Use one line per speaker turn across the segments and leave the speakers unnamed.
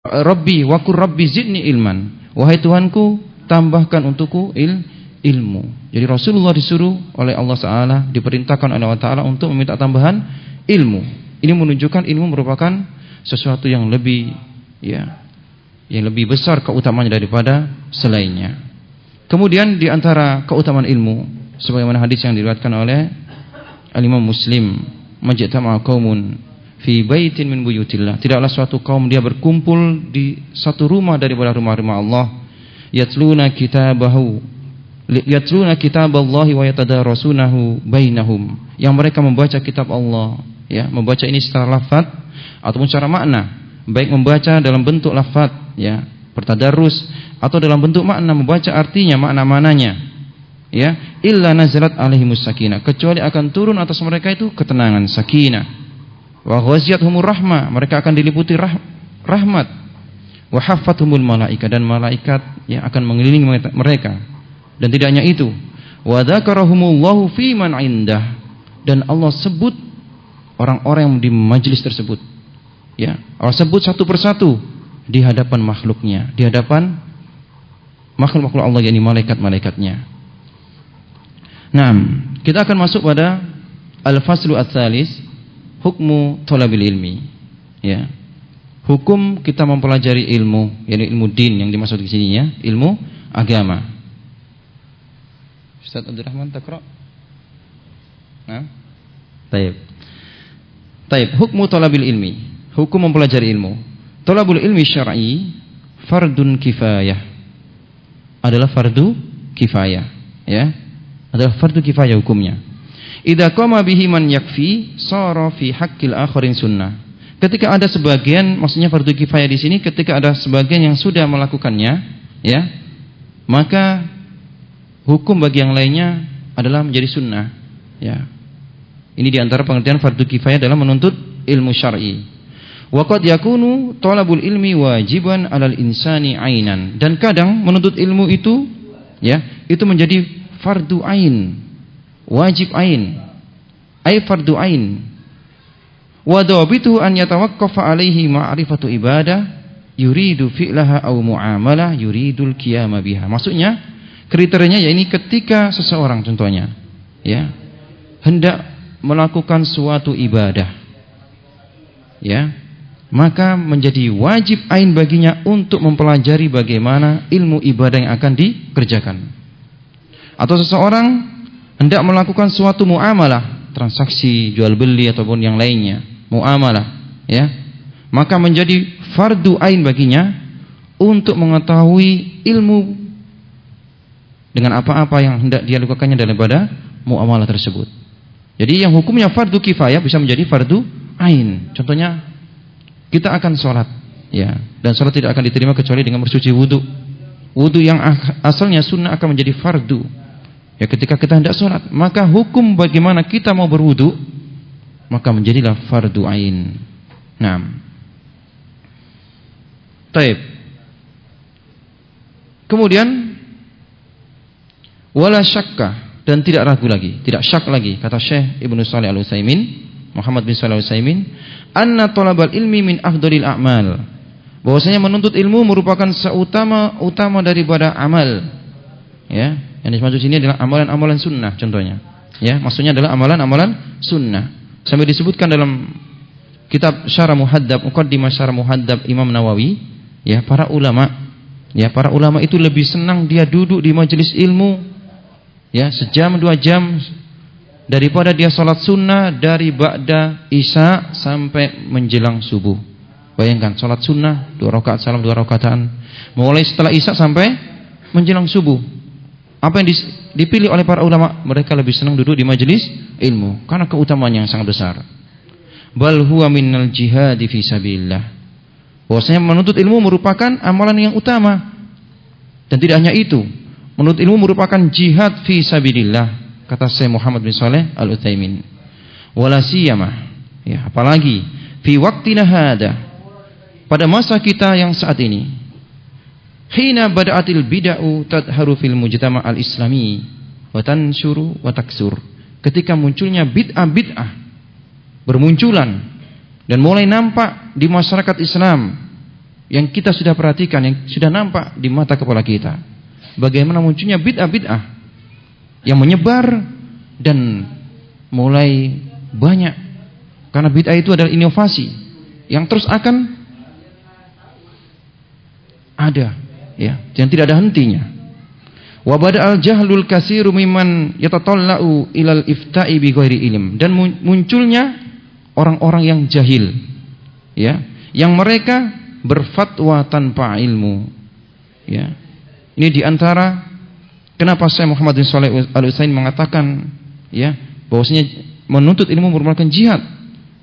Rabbi wa qur rabbi zidni ilman. Wahai Tuhanku, tambahkan untukku ilmu. Jadi Rasulullah disuruh oleh Allah Taala, diperintahkan oleh Allah Taala untuk meminta tambahan ilmu. Ini menunjukkan ilmu merupakan sesuatu yang lebih yang lebih besar keutamaannya daripada selainnya. Kemudian di antara keutamaan ilmu, sebagaimana hadis yang diriwayatkan oleh Al-Imam Muslim, majtama'a qaumun fi baitin min buyutillah, tidaklah suatu kaum dia berkumpul di satu rumah daripada rumah-rumah Allah, yatluna kitaballahi wa yatadarasunahu bainahum, yang mereka membaca kitab Allah, ya, membaca ini secara lafaz ataupun secara makna, baik membaca dalam bentuk lafaz, ya, bertadarus, atau dalam bentuk makna, membaca artinya, makna-maknanya, ya, illa nazalat alaihimus sakinah, kecuali akan turun atas mereka itu ketenangan, sakinah. Wa ghaziyatuhumur rahmah, mereka akan diliputi rahmat. Wa haffathumul malaika, dan malaikat yang akan mengelilingi mereka. Dan tidak hanya itu, wa dzakarahumullahu fi man indah, dan Allah sebut orang-orang yang di majelis tersebut. Ya, Allah sebut satu persatu di hadapan makhluknya, di hadapan makhluk-makhluk Allah, yakni malaikat-malaikatnya. Nah, kita akan masuk pada al-faslu ats-tsalis, hukmu thalabil ilmi, ya. Hukum kita mempelajari ilmu, yakni ilmu din yang dimaksud di sini, ya, ilmu agama. Ustaz Abdul Rahman Takra. Nah. Taib, hukmu thalabil ilmi, hukum mempelajari ilmu. Thalabul ilmi syar'i fardun kifayah. Adalah fardu kifayah, ya. Adalah fardu kifayah hukumnya. Idza qama bihi man yakfi sara fi haqqil akharin sunnah. Ketika ada sebagian, maksudnya fardu kifayah di sini ketika ada sebagian yang sudah melakukannya, ya, maka hukum bagi yang lainnya adalah menjadi sunnah, ya. Ini di antara pengertian fardu kifayah dalam menuntut ilmu syar'i. Wa qad yakunu talabul ilmi wajiban 'alal insani 'ainan, dan kadang menuntut ilmu itu, ya, itu menjadi fardu ain, wajib ain, ay fardu ain. Wa dabitu an yatawaqqafa alaihi ma'rifatu ibadah yuridu fi'laha aw muamalah yuridul qiyama biha. Maksudnya kriterianya ya ini, ketika seseorang contohnya, ya, hendak melakukan suatu ibadah, ya, maka menjadi wajib ain baginya untuk mempelajari bagaimana ilmu ibadah yang akan dikerjakan. Atau seseorang hendak melakukan suatu muamalah, transaksi jual beli ataupun yang lainnya, muamalah, ya, maka menjadi fardu ain baginya untuk mengetahui ilmu dengan apa-apa yang hendak dia lakukannya daripada muamalah tersebut. Jadi yang hukumnya fardu kifayah bisa menjadi fardu ain. Contohnya kita akan sholat, ya, dan sholat tidak akan diterima kecuali dengan bersuci wudu. Wudu yang asalnya sunnah akan menjadi fardu, ya, ketika kita hendak sholat, maka hukum bagaimana kita mau berwudu maka menjadilah fardu ain. Nah, taib. Kemudian wala syakka, dan tidak ragu lagi, tidak syak lagi, kata Syekh Ibnu Shalih Al-Utsaimin, Muhammad bin Shalih Al-Utsaimin, anna talabal ilmi min afdhalil a'mal, bahwasanya menuntut ilmu merupakan seutama daripada amal, ya. Yang dimaksud sini adalah amalan-amalan sunnah contohnya, ya, maksudnya adalah amalan-amalan sunnah. Sampai disebutkan dalam kitab Syarah Muhaddab, Muqaddimah Syarah Muhaddab Imam Nawawi, ya, para ulama itu lebih senang dia duduk di majelis ilmu, ya, sejam 2 jam daripada dia salat sunnah dari ba'da isya sampai menjelang subuh. Bayangkan salat sunnah 2 rakaat salam 2 rakaataan, mulai setelah isya sampai menjelang subuh. Apa yang dipilih oleh para ulama? Mereka lebih senang duduk di majelis ilmu karena keutamaan yang sangat besar. Bal huwa minal jihadi fi sabilillah. Bahwasanya menuntut ilmu merupakan amalan yang utama. Dan tidak hanya itu, menuntut ilmu merupakan jihad fi sabilillah, kata Syekh Muhammad bin Shalih Al-Utsaimin. Wala siyama, ya, apalagi fi waqtina hada, pada masa kita yang saat ini. Hina bada'atil bid'u tadharu fil mujtama' al-islami wa tanshuru wa taksur. Ketika munculnya bermunculan dan mulai nampak di masyarakat Islam, yang kita sudah perhatikan, yang sudah nampak di mata kepala kita. Bagaimana munculnya bid'ah-bid'ah yang menyebar dan mulai banyak. Karena bid'ah itu adalah inovasi yang terus akan ada, ya, yang tidak ada hentinya. Wa bada'al jahlul katsiru mimman yatatalla'u ilal ifta'i bi ghairi ilm, dan munculnya orang-orang yang jahil, ya, yang mereka berfatwa tanpa ilmu, ya. Ini diantara kenapa Syekh Muhammad bin Shalih Al-Utsaimin mengatakan, ya, bahwasanya menuntut ilmu merupakan jihad,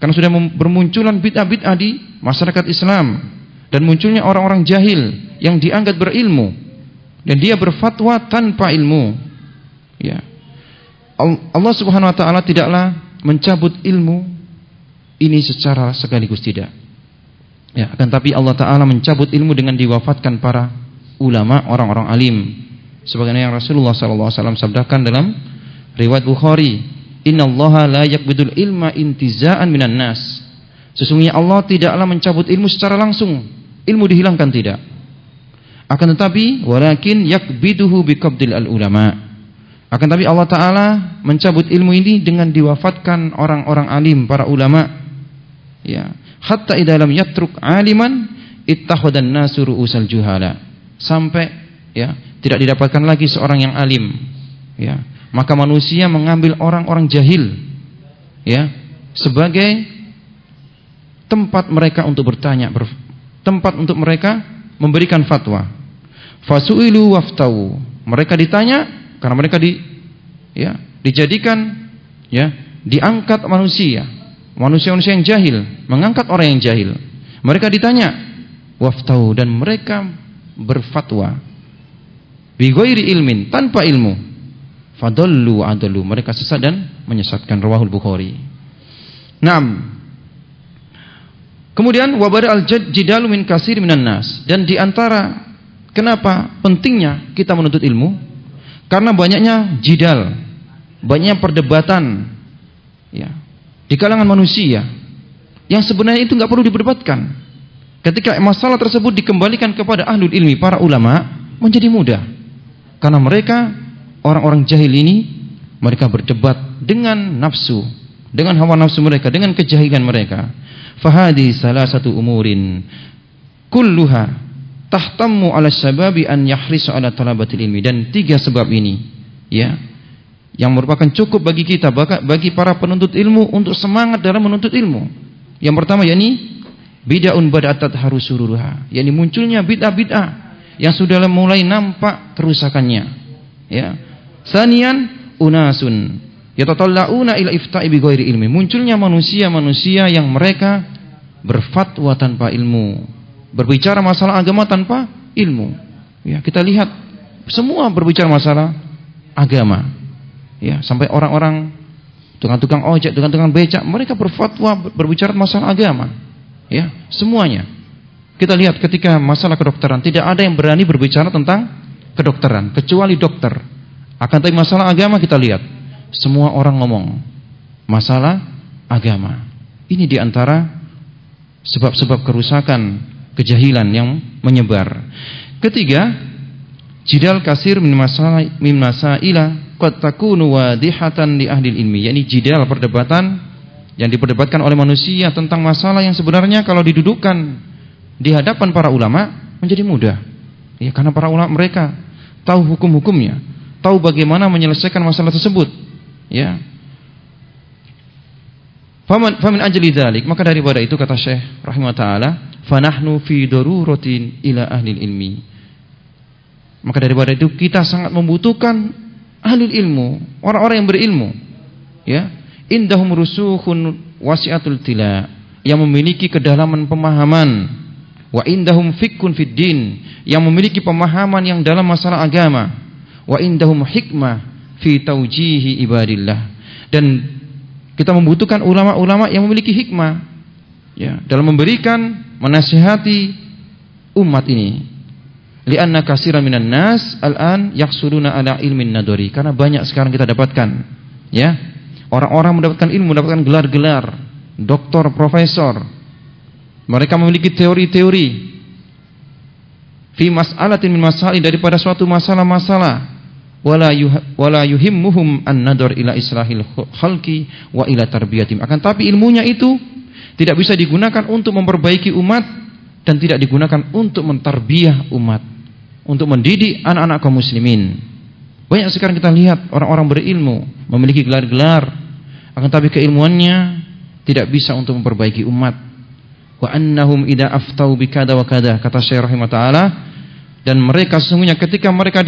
karena sudah bermunculan bid'ah-bid'ah di masyarakat Islam dan munculnya orang-orang jahil yang dianggap berilmu dan dia berfatwa tanpa ilmu, ya. Allah Subhanahu wa taala tidaklah mencabut ilmu ini secara sekaligus, tidak. Ya, akan tapi Allah Ta'ala mencabut ilmu dengan diwafatkan para ulama, orang-orang alim. Sebagaimana yang Rasulullah SAW sabdakan dalam riwayat Bukhari, Innallaha la yakbidul ilma intiza'an minan nas. Sesungguhnya Allah tidaklah mencabut ilmu secara langsung, ilmu dihilangkan, tidak. Akan tetapi walakin yakbiduhu biqabdil al-ulama. Akan tapi Allah Ta'ala mencabut ilmu ini dengan diwafatkan orang-orang alim, para ulama, ya. Hatta idza lam yatruk aliman ittakhadhan nasu ru'usal juhala. Sampai, ya, tidak didapatkan lagi seorang yang alim, ya, maka manusia mengambil orang-orang jahil, ya, sebagai tempat mereka untuk bertanya, tempat untuk mereka memberikan fatwa. Fasu'ilu waftau. Mereka ditanya karena mereka dijadikan, ya, diangkat manusia yang jahil, mengangkat orang yang jahil. Mereka ditanya, waftau, dan mereka berfatwa bi ghairi ilmin, tanpa ilmu. Fadallu adallu, mereka sesat dan menyesatkan. Rawahul Bukhari. Naam. Kemudian wabada al-jidalu min kasir minan nas, dan diantara kenapa pentingnya kita menuntut ilmu, karena banyaknya jidal, banyaknya perdebatan, ya, di kalangan manusia yang sebenarnya itu nggak perlu diperdebatkan. Ketika masalah tersebut dikembalikan kepada ahlul ilmi, para ulama, menjadi mudah. Karena mereka, orang-orang jahil ini, mereka berdebat dengan nafsu, dengan hawa nafsu mereka, dengan kejahilan mereka. Fahadi salah satu umurin kulluha tahtammu ala sababi an yahrisu ala talabatil ilmi. Dan 3 sebab ini, ya, yang merupakan cukup bagi kita, bagi para penuntut ilmu untuk semangat dalam menuntut ilmu. Yang pertama, yakni bid'ahun bada'at tadharusuruha, yakni munculnya bid'ah-bid'ah yang sudah mulai nampak kerusakannya, ya. Sanian unasun yatatalla'una ila ifta'i bi ghairi ilmi, munculnya manusia-manusia yang mereka berfatwa tanpa ilmu, berbicara masalah agama tanpa ilmu, ya. Kita lihat semua berbicara masalah agama, ya, sampai orang-orang tukang-tukang ojek, tukang-tukang becak, mereka berfatwa berbicara masalah agama, ya, semuanya. Kita lihat ketika masalah kedokteran, tidak ada yang berani berbicara tentang kedokteran kecuali dokter. Akan tapi masalah agama kita lihat semua orang ngomong masalah agama. Ini diantara sebab-sebab kerusakan, kejahilan yang menyebar. Ketiga, jidal kasir min masaila qad takunu wadihatan li ahli ilmi, yakni jidal, perdebatan yang diperdebatkan oleh manusia tentang masalah yang sebenarnya kalau didudukkan di hadapan para ulama menjadi mudah, ya, karena para ulama mereka tahu hukum-hukumnya, tahu bagaimana menyelesaikan masalah tersebut, ya. Famin ajli dzalik, maka daripada itu kata Syekh rahimahullah taala, fanahnu fi daruratin ila ahli ilmi. Maka daripada itu kita sangat membutuhkan ahli ilmu, orang-orang yang berilmu, ya, indahum rusukhun wasi'atul tila, yang memiliki kedalaman pemahaman, wa indahum fiqhun fid din, yang memiliki pemahaman yang dalam masalah agama, wa indahum hikmah fi taujihi ibadillah, dan kita membutuhkan ulama-ulama yang memiliki hikmah, ya, dalam memberikan, menasihati umat ini. Lianna katsiran minan nas al-an yahsuluna ala ilmin nadori, karena banyak sekarang kita dapatkan, ya, orang-orang mendapatkan ilmu, mendapatkan gelar-gelar doktor, profesor. Mereka memiliki teori-teori, fi mas'alatin min masail, daripada suatu masalah-masalah, wala yuhimmuhum an-nadar ila islahil khalqi wa ila tarbiyatim. Akan tapi ilmunya itu tidak bisa digunakan untuk memperbaiki umat dan tidak digunakan untuk mentarbiyah umat, untuk mendidik anak-anak kaum muslimin. Banyak sekarang kita lihat orang-orang berilmu, memiliki gelar-gelar, akan tapi keilmuannya tidak bisa untuk memperbaiki umat. Wa annahum idza aftau bikada wa kada, kata Syekh rahimahullah taala, dan mereka sesungguhnya ketika mereka